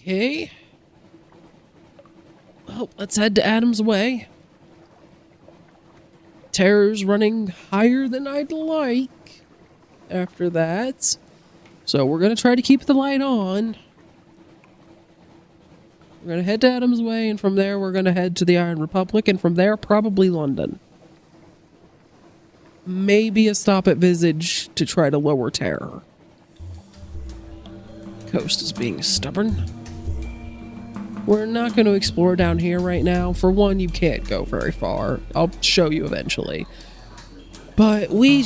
Okay. Well, let's head to Adam's Way. Terror's running higher than I'd like after that. So we're going to try to keep the light on. We're going to head to Adam's Way, and from there we're going to head to the Iron Republic, and from there probably London. Maybe a stop at Visage to try to lower terror. Coast is being stubborn. We're not going to explore down here right now. For one, you can't go very far. I'll show you eventually. But we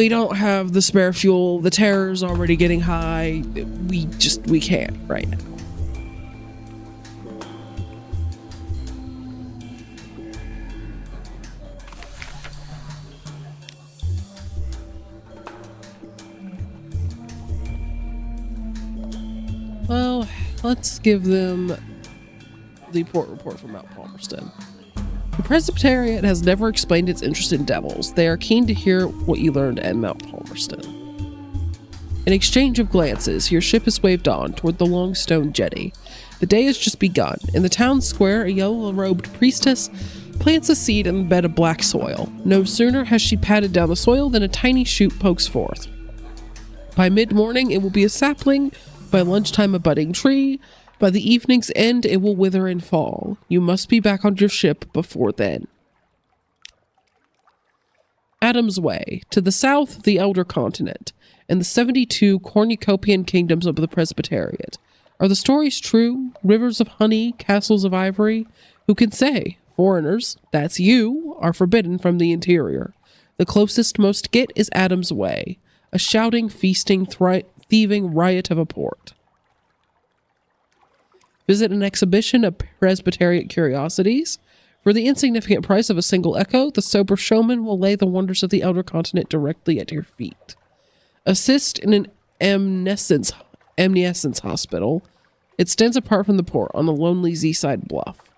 don't have the spare fuel. The terror's already getting high. We can't right now. Well, let's give them the port report from Mount Palmerston. The Presbyterian has never explained its interest in devils. They are keen to hear what you learned at Mount Palmerston. An exchange of glances, your ship is waved on toward the long stone jetty. The day has just begun. In the town square, a yellow-robed priestess plants a seed in a bed of black soil. No sooner has she patted down the soil than a tiny shoot pokes forth. By mid-morning, it will be a sapling. By lunchtime, a budding tree. By the evening's end, it will wither and fall. You must be back on your ship before then. Adam's Way. To the south, the Elder Continent, and the 72 cornucopian kingdoms of the Presbyterian. Are the stories true? Rivers of honey, castles of ivory? Who can say? Foreigners, that's you, are forbidden from the interior. The closest most get is Adam's Way. A shouting, feasting, thieving riot of a port. Visit an exhibition of Presbyterian curiosities. For the insignificant price of a single echo, the sober showman will lay the wonders of the Elder Continent directly at your feet. Assist in an amnescence hospital. It stands apart from the port on the lonely seaside bluff.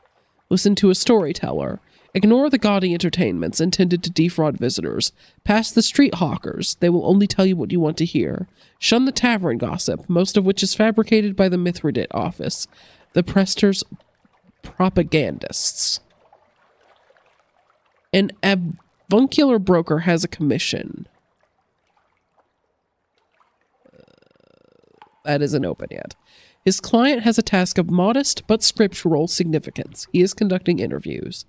Listen to a storyteller. Ignore the gaudy entertainments intended to defraud visitors. Pass the street hawkers. They will only tell you what you want to hear. Shun the tavern gossip, most of which is fabricated by the Mithridat office, the Prester's propagandists. An avuncular broker has a commission. That isn't open yet. His client has a task of modest but scriptural significance. He is conducting interviews.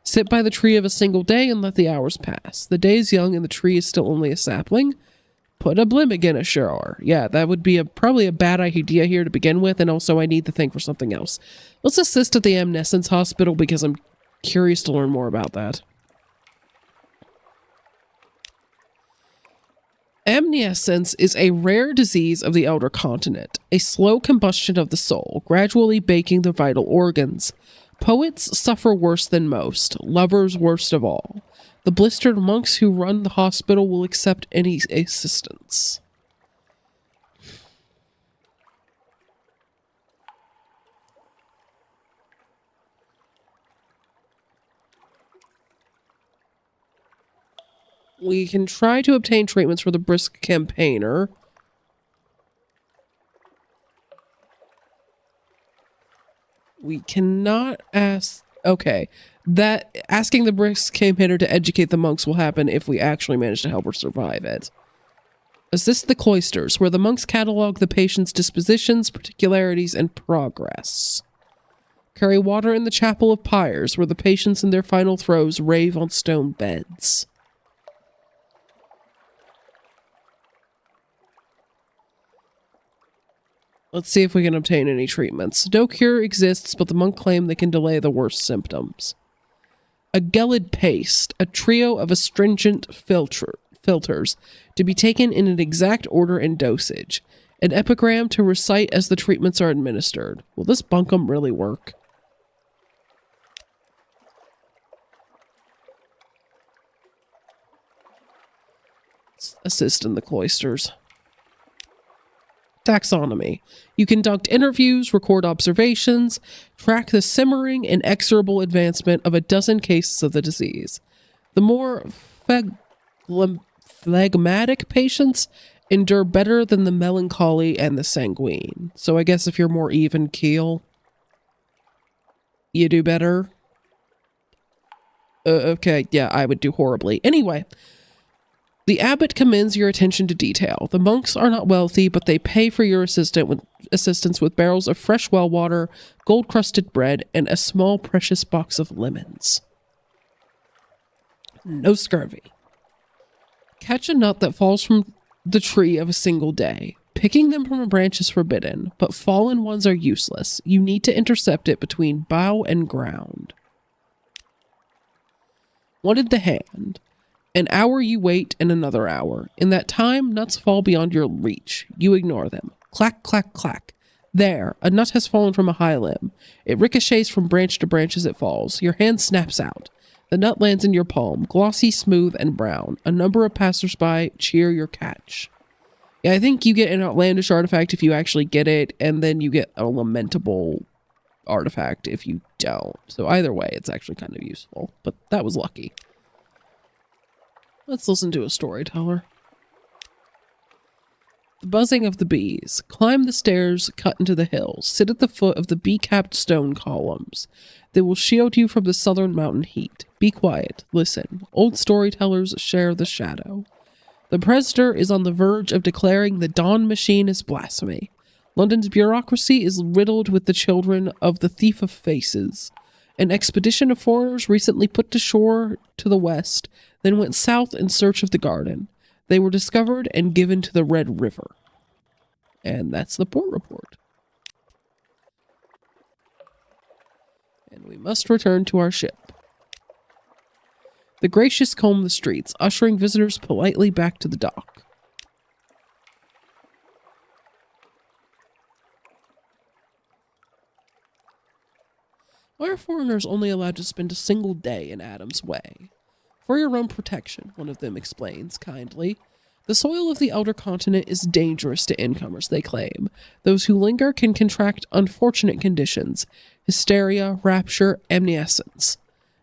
Sit by the tree of a single day and let the hours pass. The day is young and the tree is still only a sapling. Put a blimig in a shower. Yeah, that would be probably a bad idea here to begin with, and also I need to think for something else. Let's assist at the amnescence hospital because I'm curious to learn more about that. Amnescence is a rare disease of the Elder Continent, a slow combustion of the soul, gradually baking the vital organs. Poets suffer worse than most, lovers worst of all. The blistered monks who run the hospital will accept any assistance. We can try to obtain treatments for the brisk campaigner. We cannot ask... Okay. That asking the brisk campaigner to educate the monks will happen if we actually manage to help her survive it. Assist the cloisters, where the monks catalog the patient's dispositions, particularities, and progress. Carry water in the chapel of pyres, where the patients in their final throes rave on stone beds. Let's see if we can obtain any treatments. No cure exists, but the monk claim they can delay the worst symptoms. A gelid paste, a trio of astringent filters, to be taken in an exact order and dosage. An epigram to recite as the treatments are administered. Will this bunkum really work? Let's assist in the cloisters. Taxonomy. You conduct interviews, record observations, track the simmering, inexorable advancement of a dozen cases of the disease. The more phlegmatic patients endure better than the melancholy and the sanguine. So I guess if you're more even keel, you do better. Okay, yeah, I would do horribly. Anyway, the abbot commends your attention to detail. The monks are not wealthy, but they pay for your assistance with barrels of fresh well water, gold-crusted bread, and a small precious box of lemons. No scurvy. Catch a nut that falls from the tree of a single day. Picking them from a branch is forbidden, but fallen ones are useless. You need to intercept it between bough and ground. Wanted the hand. An hour you wait and another hour. In that time, nuts fall beyond your reach. You ignore them. Clack, clack, clack. There, a nut has fallen from a high limb. It ricochets from branch to branch as it falls. Your hand snaps out. The nut lands in your palm, glossy, smooth, and brown. A number of passersby cheer your catch. Yeah, I think you get an outlandish artifact if you actually get it, and then you get a lamentable artifact if you don't. So either way, it's actually kind of useful. But that was lucky. Let's listen to a storyteller. The buzzing of the bees. Climb the stairs cut into the hills. Sit at the foot of the bee-capped stone columns. They will shield you from the southern mountain heat. Be quiet. Listen. Old storytellers share the shadow. The Presitor is on the verge of declaring the Dawn Machine is blasphemy. London's bureaucracy is riddled with the children of the Thief of Faces. An expedition of foreigners recently put to shore to the west, then went south in search of the garden. They were discovered and given to the Red River. And that's the port report. And we must return to our ship. The gracious comb the streets, ushering visitors politely back to the dock. Why are foreigners only allowed to spend a single day in Adam's Way? For your own protection, one of them explains kindly. The soil of the Elder Continent is dangerous to incomers, they claim. Those who linger can contract unfortunate conditions, hysteria, rapture, amnescence.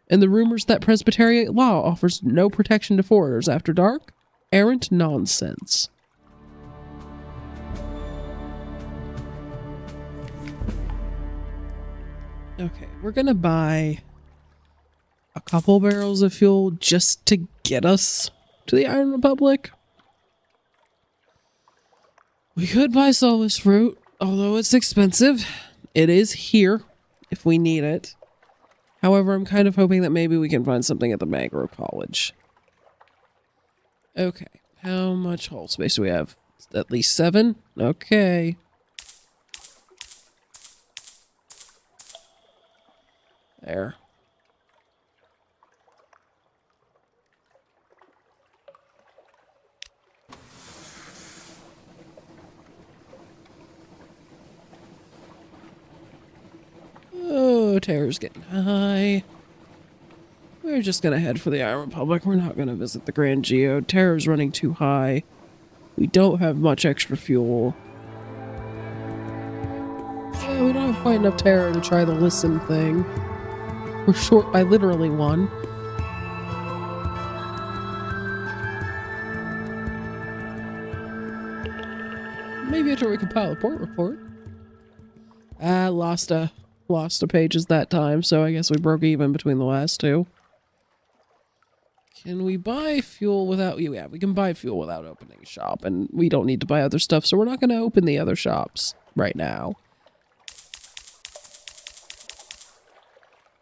And the rumors that Presbyterian law offers no protection to foreigners after dark? Errant nonsense. Okay, we're gonna buy a couple barrels of fuel just to get us to the Iron Republic. We could buy Sunless fruit, although it's expensive. It is here if we need it. However, I'm kind of hoping that maybe we can find something at the Mangrove College. Okay, how much hull space do we have? At least 7? Okay. There. Oh, terror's getting high. We're just gonna head for the Iron Republic. We're not gonna visit the Grand Geode. Terror's running too high. We don't have much extra fuel. Yeah, we don't have quite enough terror to try the listen thing. We're short by literally 1. Maybe after we compile a port report. Lost a pages that time, so I guess we broke even between the last 2. Can we buy fuel without... Yeah, we can buy fuel without opening a shop, and we don't need to buy other stuff, so we're not going to open the other shops right now.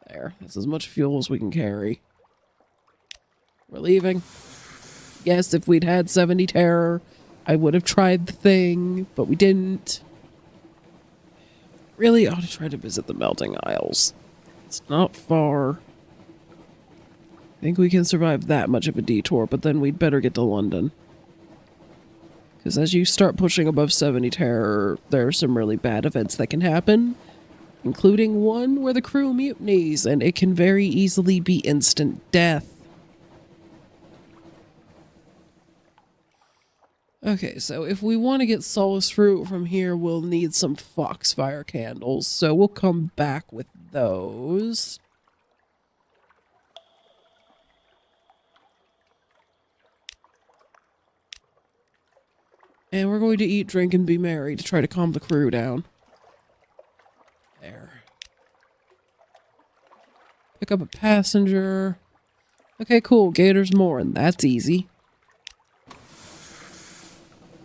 There, that's as much fuel as we can carry. We're leaving. Yes, if we'd had 70 terror, I would have tried the thing, but we didn't. Really ought to try to visit the Melting Isles. It's not far. I think we can survive that much of a detour, but then we'd better get to London. Because as you start pushing above 70 terror, there are some really bad events that can happen, including one where the crew mutinies, and it can very easily be instant death. Okay, so if we want to get Sunless fruit from here, we'll need some foxfire candles, so we'll come back with those. And we're going to eat, drink, and be merry to try to calm the crew down. There. Pick up a passenger. Okay, cool. Gator's mooring. That's easy.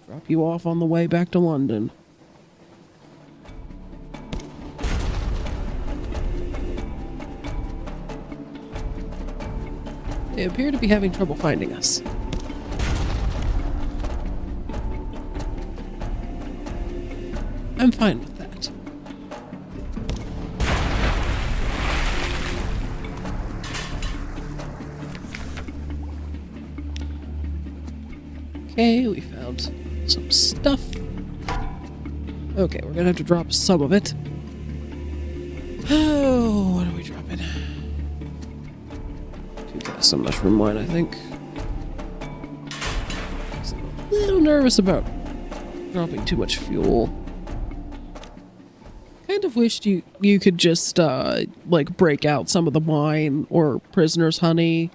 Drop you off on the way back to London. They appear to be having trouble finding us. I'm fine with that. Okay, we found some stuff. Okay, we're gonna have to drop some of it. Oh, what are we dropping? 2,000 mushroom wine, I think. I'm a little nervous about dropping too much fuel. Kind of wished you could just like break out some of the wine or prisoner's honey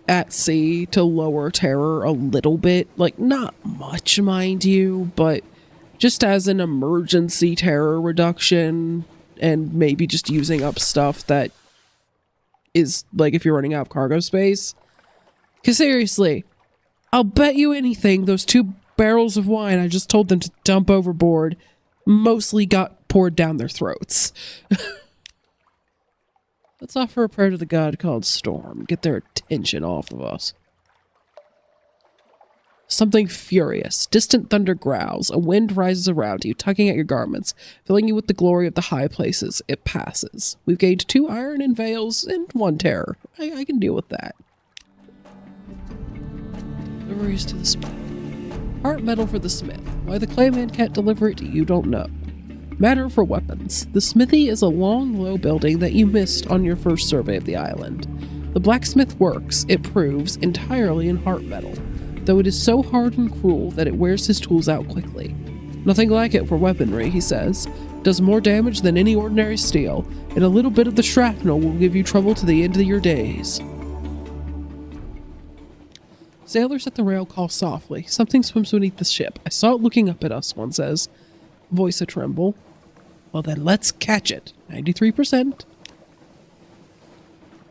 at sea to lower terror a little bit. Like, not much, mind you, but just as an emergency terror reduction, and maybe just using up stuff that is, like, if you're running out of cargo space. Because seriously, I'll bet you anything those 2 barrels of wine I just told them to dump overboard mostly got poured down their throats. Let's offer a prayer to the god called Storm. Get their attention off of us. Something furious. Distant thunder growls. A wind rises around you, tugging at your garments, filling you with the glory of the high places. It passes. We've gained 2 iron and veils and 1 terror. I can deal with that. Deliveries to the smith. Heart metal for the smith. Why the clayman can't deliver it, you don't know. Matter for weapons. The smithy is a long, low building that you missed on your first survey of the island. The blacksmith works, it proves, entirely in heart metal, though it is so hard and cruel that it wears his tools out quickly. Nothing like it for weaponry, he says. Does more damage than any ordinary steel, and a little bit of the shrapnel will give you trouble to the end of your days. Sailors at the rail call softly. Something swims beneath the ship. I saw it looking up at us, one says. Voice a tremble. Well then, let's catch it. 93%.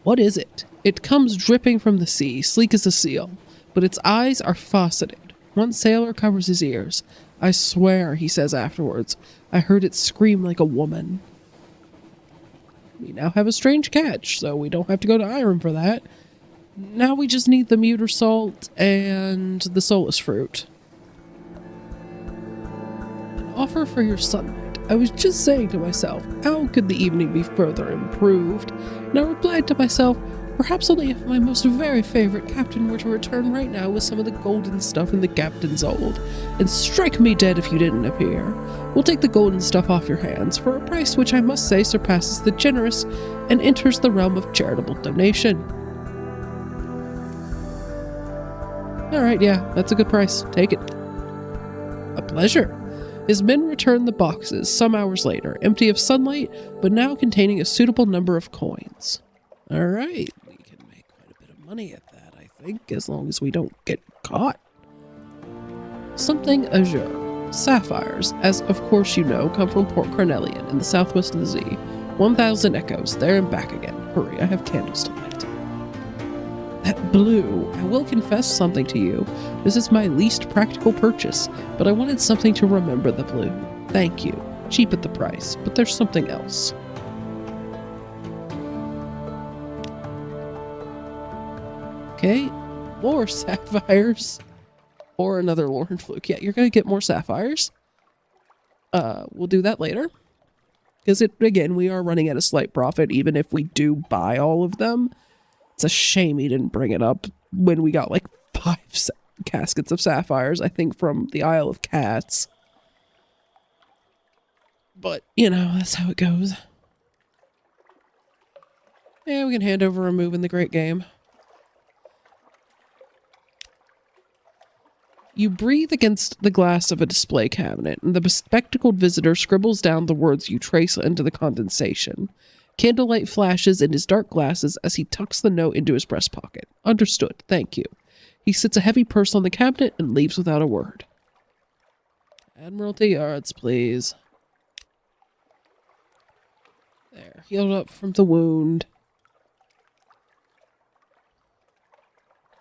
What is it? It comes dripping from the sea, sleek as a seal, but its eyes are faceted. One sailor covers his ears. I swear, he says afterwards, I heard it scream like a woman. We now have a strange catch, so we don't have to go to Iron for that. Now we just need the muter salt and the soulless fruit. An offer for your sunlight. I was just saying to myself, how could the evening be further improved? And I replied to myself, perhaps only if my most very favorite captain were to return right now with some of the golden stuff in the captain's hold, and strike me dead if you didn't appear. We'll take the golden stuff off your hands for a price which I must say surpasses the generous and enters the realm of charitable donation. Alright, yeah, that's a good price. Take it. A pleasure. His men return the boxes some hours later, empty of sunlight, but now containing a suitable number of coins. Alright, we can make quite a bit of money at that, I think, as long as we don't get caught. Something azure. Sapphires, as of course you know, come from Port Carnelian in the southwest of the sea. 1,000 echoes, there and back again. Hurry, I have candles to light. That blue, I will confess something to you. This is my least practical purchase, but I wanted something to remember the blue. Thank you. Cheap at the price, but there's something else. Okay, more sapphires. Or another Lauren fluke. Yeah, you're gonna get more sapphires. We'll do that later. Because again, we are running at a slight profit, even if we do buy all of them. It's a shame he didn't bring it up when we got like 5 caskets of sapphires, I think, from the Isle of Cats. But, you know, that's how it goes. Yeah, we can hand over a move in the great game. You breathe against the glass of a display cabinet, and the bespectacled visitor scribbles down the words you trace into the condensation. Candlelight flashes in his dark glasses as he tucks the note into his breast pocket. Understood. Thank you. He sits a heavy purse on the cabinet and leaves without a word. Admiralty Yards, please. There. Healed up from the wound.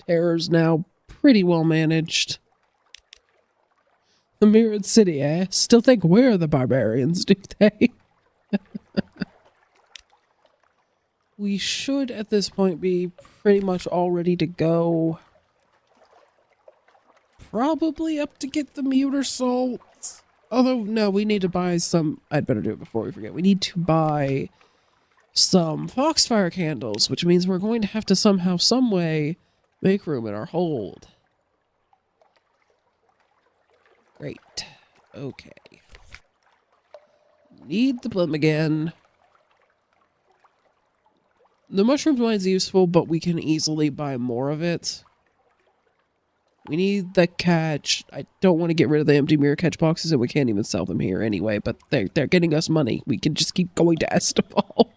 Terror's now pretty well managed. The Mirrored City, eh? Still think we're the barbarians, do they? We should, at this point, be pretty much all ready to go. Probably up to get the Mute Salt. Although, no, we need to buy some... I'd better do it before we forget. We need to buy some Foxfire candles, which means we're going to have to somehow, some way, make room in our hold. Great. Okay. Need the blim again. The mushroom wine's useful, but we can easily buy more of it. We need the catch. I don't want to get rid of the empty mirror catch boxes, and we can't even sell them here anyway, but they're getting us money. We can just keep going to Estival.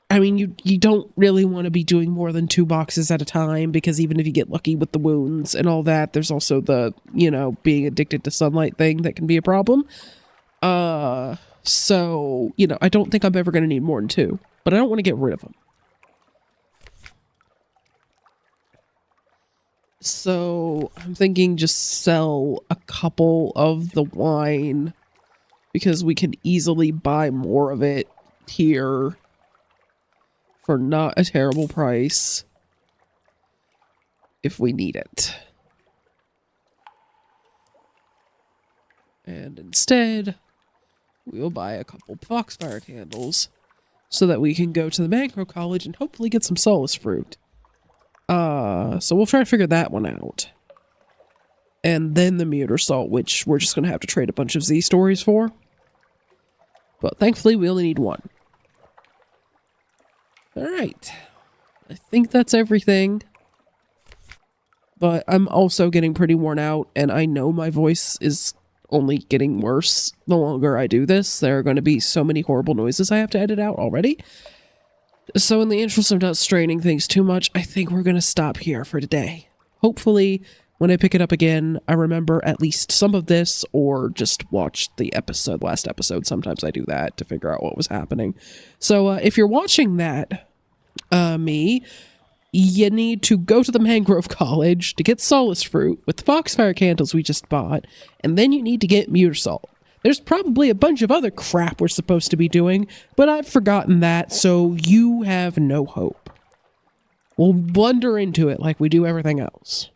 I mean, you don't really want to be doing more than 2 boxes at a time, because even if you get lucky with the wounds and all that, there's also the, you know, being addicted to sunlight thing that can be a problem. So, you know, I don't think I'm ever going to need more than 2, but I don't want to get rid of them. So, I'm thinking just sell a couple of the wine, because we can easily buy more of it here for not a terrible price if we need it. And instead, we will buy a couple Foxfire candles so that we can go to the Mangrove College and hopefully get some Solace Fruit. So we'll try to figure that one out. And then the Mute Salt, which we're just going to have to trade a bunch of Z stories for. But thankfully, we only need 1. Alright. I think that's everything. But I'm also getting pretty worn out, and I know my voice is only getting worse the longer I do this. There are going to be so many horrible noises I have to edit out already. So in the interest of not straining things too much, I think we're going to stop here for today. Hopefully, when I pick it up again, I remember at least some of this, or just watch the last episode. Sometimes I do that to figure out what was happening. So if you're watching that, you need to go to the Mangrove College to get Solace Fruit with the Foxfire candles we just bought, and then you need to get Mute Salt. There's probably a bunch of other crap we're supposed to be doing, but I've forgotten that, so you have no hope. We'll blunder into it like we do everything else.